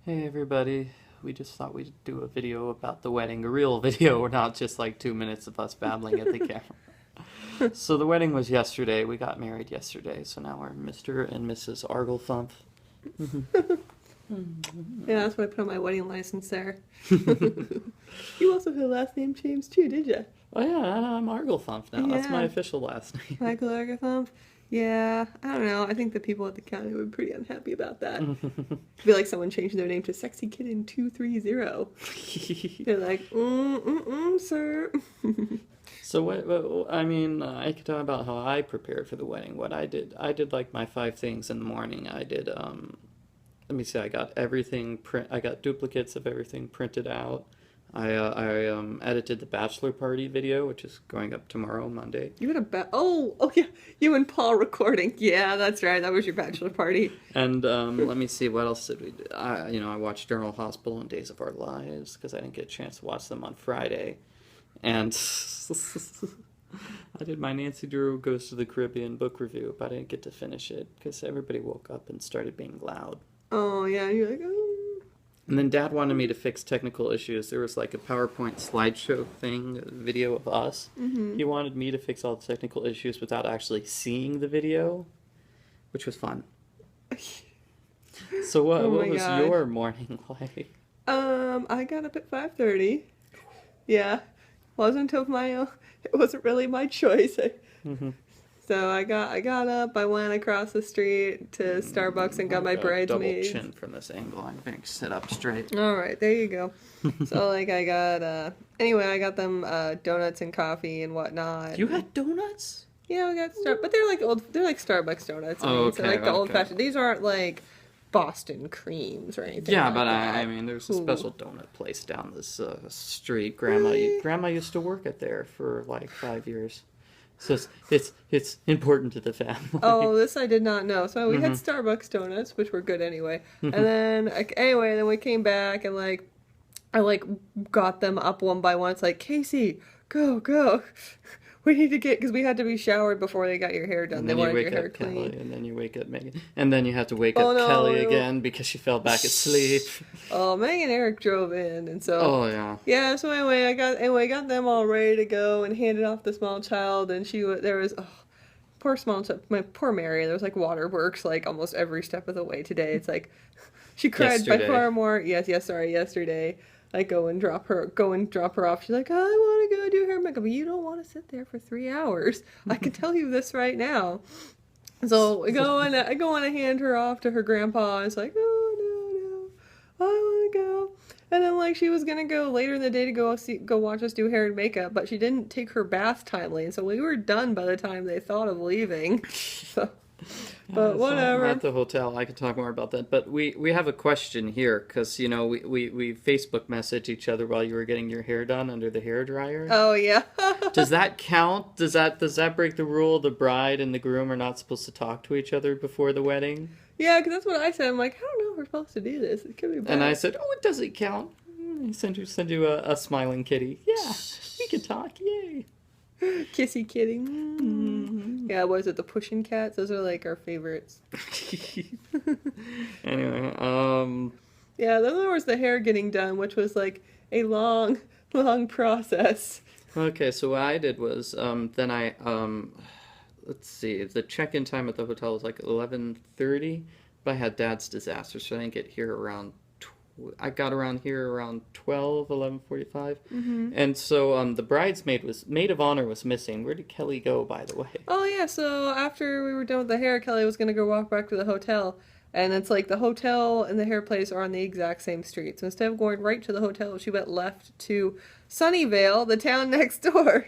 Hey everybody, we just thought we'd do a video about the wedding, a real video, not just like 2 minutes of us babbling at the camera. So the wedding was yesterday, we got married yesterday, so now we're Mr. and Mrs. Arglefumph. Yeah, that's what I put on my wedding license there. You also had a last name change too, did you? Oh yeah, I'm Arglefumph now, that's my Yeah. official last name. Michael Arglefumph. Yeah, I don't know. I think the people at the county would be pretty unhappy about that. It'd be like someone changing their name to Sexy Kitten 230. They're like, sir. So I could talk about how I prepared for the wedding, what I did like my 5 things in the morning. I did, let me see, I got I got duplicates of everything printed out. I edited the bachelor party video, which is going up tomorrow, Monday. You had a oh yeah, you and Paul recording. Yeah, that's right. That was your bachelor party. And let me see, what else did we do? I watched General Hospital and Days of Our Lives because I didn't get a chance to watch them on Friday. And I did my Nancy Drew Goes to the Caribbean book review, but I didn't get to finish it because everybody woke up and started being loud. Oh yeah, and you're like, oh. And then Dad wanted me to fix technical issues. There was like a PowerPoint slideshow thing, a video of us. Mm-hmm. He wanted me to fix all the technical issues without actually seeing the video, which was fun. So what was God. your morning like? I got up at 5:30. Yeah, wasn't of my own. It wasn't really my choice. So I got up. I went across the street to Starbucks and got my bridesmaids. Double chin from this angle. I'm going to sit up straight. All right, there you go. So like I got anyway, I got them donuts and coffee and whatnot. You had donuts? Yeah, I got but they're like Starbucks donuts. Oh, So like the okay. old fashioned. These aren't like Boston creams or anything. Yeah, like but that. I mean, there's a special donut place down this street. Grandma used to work at there for like 5 years. So it's important to the family. Oh, this I did not know. So we had Starbucks donuts, which were good anyway. And then then we came back and I got them up one by one. It's like, Casey, go. We need to because we had to be showered before they got your hair done. And They then you wanted your wake hair up clean. Kelly, and then you wake up Megan, and then you have to wake up no, Kelly no. again because she fell back asleep. Oh, Meg and Eric drove in, and so Oh yeah. yeah. So anyway, I got them all ready to go and handed off the small child, and there was poor small child, my poor Mary. There was like waterworks like almost every step of the way today. It's like she cried by far more. Yesterday. I go and drop her off. She's like, I want to go do hair and makeup. But you don't want to sit there for 3 hours. I can tell you this right now. So I go and I hand her off to her grandpa. It's like, oh no, I want to go. And then like she was gonna go later in the day to go watch us do hair and makeup, but she didn't take her bath timely, and so we were done by the time they thought of leaving. So. But whatever. So at the hotel, I could talk more about that. But we have a question here because we Facebook message each other while you were getting your hair done under the hairdryer. Oh yeah. Does that count? Does that break the rule? The bride and the groom are not supposed to talk to each other before the wedding. Yeah, because that's what I said. I'm like, I don't know if we're supposed to do this. It could be bad. And I said, oh, it doesn't count. He send you a smiling kitty. Yeah, we can talk. Yay. Kissy kitty. Yeah, what is it? The pushing cats? Those are like our favorites. Anyway, Yeah, then there was the hair getting done, which was like a long process. Okay, so what I did was, then I, let's see, the check-in time at the hotel was like 11:30, but I had Dad's disaster, so I didn't get here around, I got around here around 11:45, and so the maid of honor was missing. Where did Kelly go, by the way? Oh yeah, so after we were done with the hair, Kelly was gonna go walk back to the hotel. And it's like the hotel and the hair place are on the exact same street. So instead of going right to the hotel, she went left to Sunnyvale, the town next door.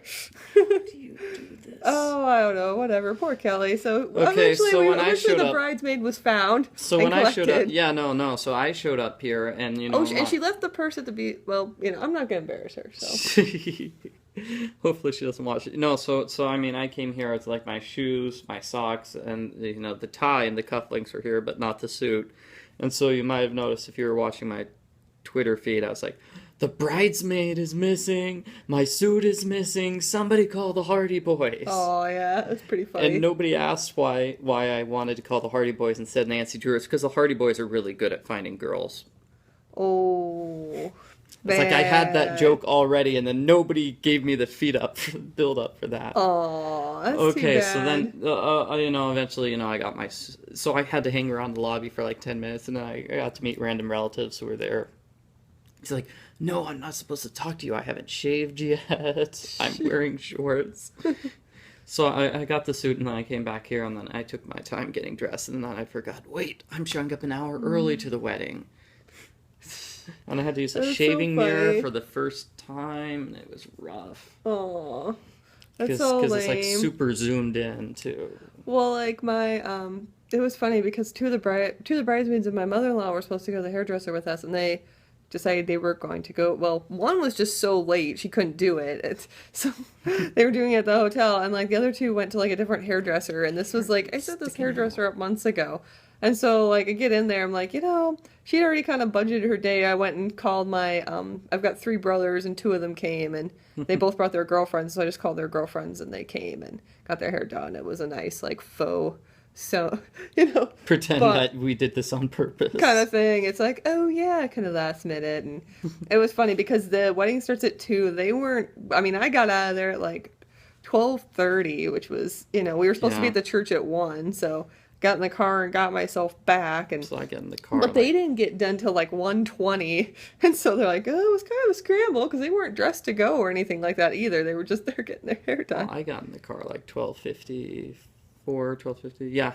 How do you do this? Oh, I don't know. Whatever. Poor Kelly. So Okay, so when I showed the up, bridesmaid was found. So when I showed up, yeah, no. So I showed up here, and and she left the purse at the well, I'm not gonna embarrass her. So hopefully she doesn't watch it. No, so I mean, I came here with like my shoes, my socks, and the tie and the cufflinks were here, but not the suit. And so you might have noticed if you were watching my Twitter feed, I was like, the bridesmaid is missing, my suit is missing, somebody call the Hardy Boys. Oh yeah, that's pretty funny. And nobody asked why I wanted to call the Hardy Boys instead of Nancy Drew. It's because the Hardy Boys are really good at finding girls. Oh, It's like I had that bad. joke already, and then nobody gave me the feed up, build up for that. Oh, that's too Okay, so bad. then, eventually, I got my. So I had to hang around the lobby for like 10 minutes, and then I got to meet random relatives who were there. He's like, "No, I'm not supposed to talk to you. I haven't shaved yet. I'm wearing shorts." So I got the suit, and then I came back here, and then I took my time getting dressed, and then I forgot, wait, I'm showing up an hour early to the wedding. And I had to use a That's so shaving mirror funny. for the first time, and it was rough. Oh, that's Because so it's like lame. super zoomed in, too. Well, like my it was funny because two of the bridesmaids and my mother-in-law were supposed to go to the hairdresser with us, and they decided they were going to go. Well, one was just so late she couldn't do it. So they were doing it at the hotel, and like the other two went to like a different hairdresser. And this was like I set this Sticking out. hairdresser up months ago, and so like I get in there, I'm like, she'd already kind of budgeted her day. I went and called my I've got three brothers, and two of them came, and they both brought their girlfriends, so I just called their girlfriends, and they came and got their hair done. It was a nice like faux, so Pretend but that we did this on kind purpose. of thing. It's like, oh yeah, kind of last minute, and it was funny because the wedding starts at 2. They weren't. I mean, I got out of there at like 12:30, which was we were supposed to be Yeah. at the church at 1, so got in the car and got myself back, and So I get in the car, but they like, didn't get done till like 1:20, and so they're like, oh, it was kind of a scramble because they weren't dressed to go or anything like that either. They were just there getting their hair well, done. I got in the car like 12:54, 12:50. Yeah.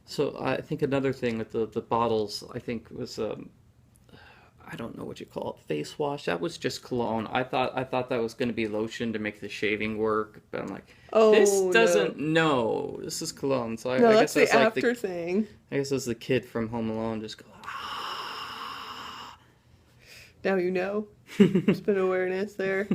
So I think another thing with the bottles, I think was I don't know what you call it, face wash. That was just cologne. I thought that was going to be lotion to make the shaving work, but I'm like, this Oh no, doesn't. No, this is cologne. So no, I that's guess the that's like the after thing. I guess that's the kid from Home Alone just go. Ah. Now you know. There's been awareness there.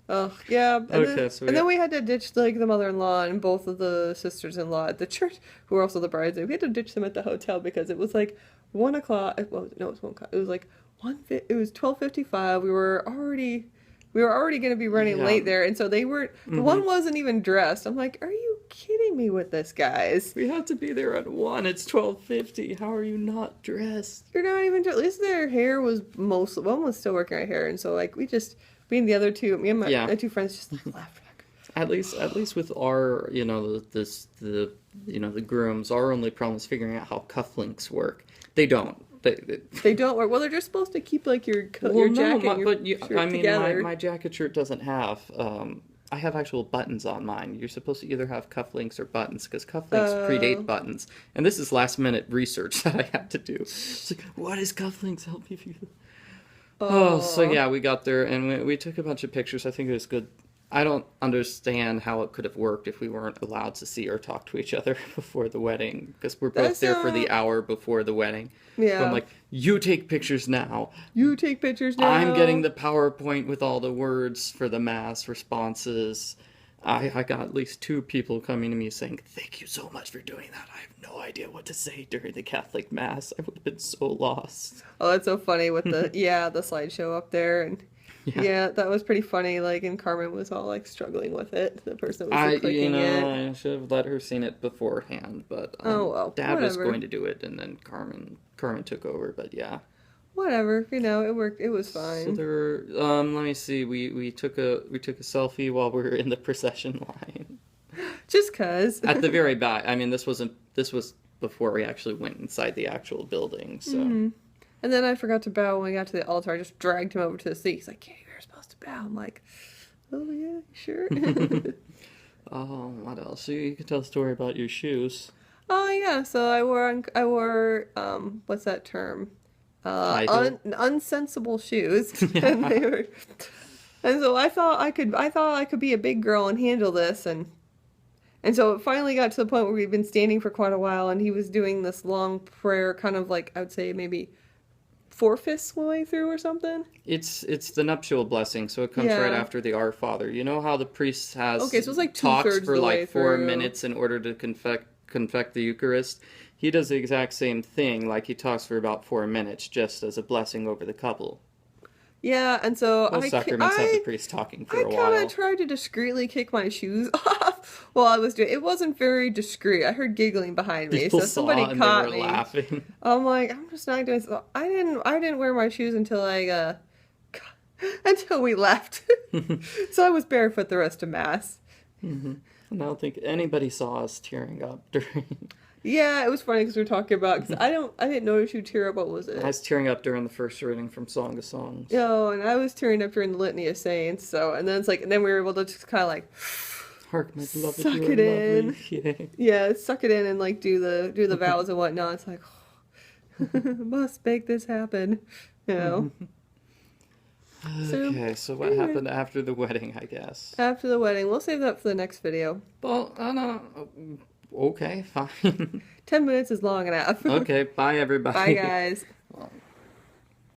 Oh yeah, Okay, so and yeah. then we had to ditch like the mother-in-law and both of the sisters-in-law at the church, who were also the brides. We had to ditch them at the hotel because it was like 1 o'clock. Well, no, it was 1 o'clock. It was like It was 12:55. We were already going to be running Yeah. late there, and so they weren't. The Hmm. one wasn't even dressed. I'm like, are you kidding me with this, guys? We had to be there at 1. It's 12:50. How are you not dressed? You're not even. At least their hair was mostly. One was still working her hair, and so like me and the other two, me and Yeah. my two friends just like laughed. At least with our, the grooms, our only problem is figuring out how cufflinks work. They don't. They don't work. Well, they're just supposed to keep like your Well, your no, jacket and your but shirt I mean, together. my jacket shirt doesn't have. I have actual buttons on mine. You're supposed to either have cufflinks or buttons because cufflinks predate Oh, buttons. And this is last minute research that I had to do. It's like, what is cufflinks? Help me. Oh, so oh, yeah, we got there and we took a bunch of pictures. I think it was good. I don't understand how it could have worked if we weren't allowed to see or talk to each other before the wedding because we're both that's there for the hour before the wedding. But I'm yeah. like, you take pictures now. You take pictures I'm getting now. the PowerPoint with all the words for the mass responses. I got at least 2 people coming to me saying, thank you so much for doing that. I have no idea what to say during the Catholic Mass. I would have been so lost. Oh, that's so funny with the the slideshow up there, and Yeah. yeah, that was pretty funny. Like, and Carmen was all like struggling with it. The person that was like, clicking it. I should have let her seen it beforehand, but Oh well, Dad was whatever. going to do it, and then Carmen took over. But yeah, Whatever. It worked. It was so fine. there were. Let me see. We took a selfie while we were in the procession line Just cause. at the very back. I mean, this was before we actually went inside the actual building. So Mhm. And then I forgot to bow when we got to the altar. I just dragged him over to the seat. He's like, "Yeah, you're supposed to bow." I'm like, "Oh yeah, sure." oh, what else? You can tell a story about your shoes. Oh yeah. So I wore what's that term? High heel. Unsensible shoes, and Yeah. they were. And so I thought I could be a big girl and handle this, and so it finally got to the point where we'd been standing for quite a while, and he was doing this long prayer, kind of like I would say maybe 4/5 way through or something. It's the nuptial blessing, so it comes right Yeah. after the Our Father. You know how the priest has Okay, so it's like talks 2/3 for the like way 4 minutes through. in order to confect the Eucharist? He does the exact same thing, like he talks for about 4 minutes just as a blessing over the couple. Yeah, and so Most sacraments have the priest talking for I a kind while. of tried to discreetly kick my shoes off while I was doing it. It wasn't very discreet. I heard giggling behind me, People so somebody saw and they caught were me. laughing. I'm like, I'm just not doing so. I didn't wear my shoes until until we left. So I was barefoot the rest of mass. Mm-hmm. And I don't think anybody saw us tearing up during. Yeah, it was funny because we were talking about because I didn't notice you tear up. What was it? I was tearing up during the first reading from Song of Songs. No, and I was tearing up during the Litany of Saints. So and then it's like and then we were able to just kind of like Hark, my beloved, suck you are it in. lovely. Yeah, suck it in and like do the vows and whatnot. It's like must make this happen, you know. Okay, so what anyway. happened after the wedding, I guess? After the wedding, we'll save that for the next video. Well, no. Okay, fine. 10 minutes is long enough. Okay, bye everybody. Bye, guys. Well,